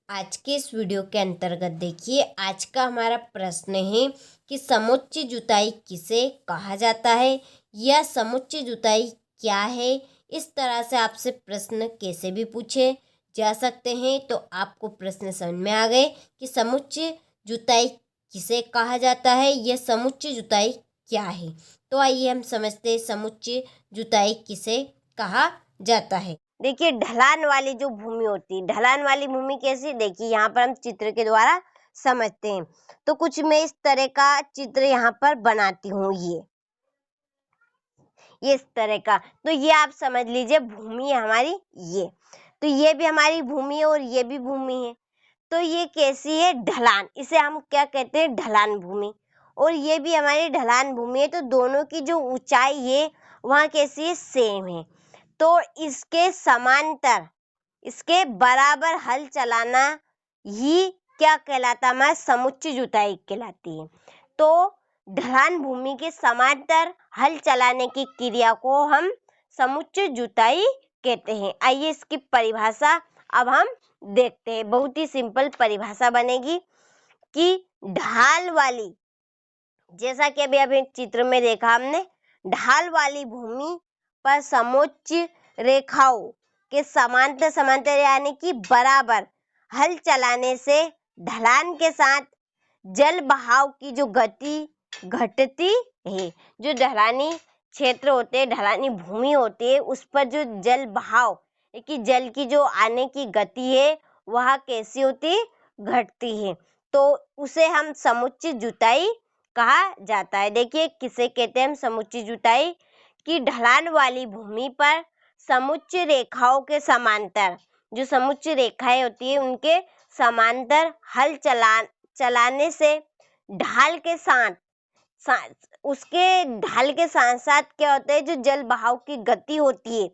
आज के इस वीडियो के अंतर्गत देखिए, आज का हमारा प्रश्न है कि समुच्चय जुताई किसे कहा जाता है या समुच्चय जुताई क्या है। इस तरह से आपसे प्रश्न कैसे भी पूछे जा सकते हैं। तो आपको प्रश्न समझ में आ गए कि समुच्चय जुताई किसे कहा जाता है या समुच्चय जुताई क्या है। तो आइए हम समझते हैं समुच्चय जुताई किसे कहा जाता है। देखिए, ढलान वाली जो भूमि होती है, ढलान वाली भूमि कैसी, देखिए यहाँ पर हम चित्र के द्वारा समझते हैं। तो कुछ मैं इस तरह का चित्र यहाँ पर बनाती हूँ। ये इस तरह का, तो ये आप समझ लीजिए भूमि है हमारी। तो ये भी हमारी भूमि है और ये भी भूमि है। तो ये कैसी है, ढलान, इसे हम क्या कहते हैं, ढलान भूमि। और ये भी हमारी ढलान भूमि है। तो दोनों की जो ऊंचाई है वहाँ कैसी है, सेम है। तो इसके समांतर, इसके बराबर हल चलाना ही क्या कहलाता है, हमारा समुच्चय जुताई कहलाती है। तो ढलान भूमि के समांतर हल चलाने की क्रिया को हम समुच्चय जुताई कहते हैं। आइए इसकी परिभाषा अब हम देखते हैं। बहुत ही सिंपल परिभाषा बनेगी कि ढाल वाली, जैसा कि अभी चित्र में देखा हमने, ढाल वाली भूमि पर समोच्च रेखाओं के समांतर समांतर यानी कि बराबर हल चलाने से ढलान के साथ जल बहाव की जो गति घटती है। जो ढलानी क्षेत्र होते हैं, ढलानी भूमि होती है, उस पर जो जल बहाव कि जल की जो आने की गति है वह कैसी होती, घटती है। तो उसे हम समुच्चय जुताई कहा जाता है। देखिए किसे कहते हैं हम समुच्चय जुताई, कि ढलान वाली भूमि पर समुच्चय रेखाओं के समांतर, जो समुच्चय रेखाएं होती है उनके समांतर हल चलाने से ढाल के साथ उसके ढाल के साथ साथ क्या होता है, जो जल बहाव की गति होती है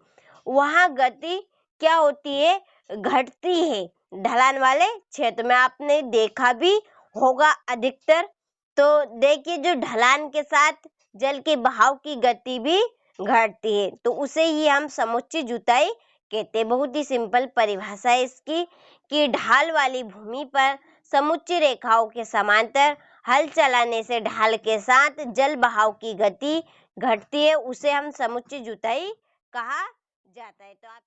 वहाँ गति क्या होती है, घटती है। ढलान वाले क्षेत्र में आपने देखा भी होगा अधिकतर। तो देखिए जो ढलान के साथ जल के बहाव की गति भी घटती है, तो उसे ही हम समुच्चय जुताई कहते हैं। बहुत ही सिंपल परिभाषा है इसकी, कि ढाल वाली भूमि पर समुच्चय रेखाओं के समांतर हल चलाने से ढाल के साथ जल बहाव की गति घटती है, उसे हम समुच्चय जुताई कहा जाता है। तो आप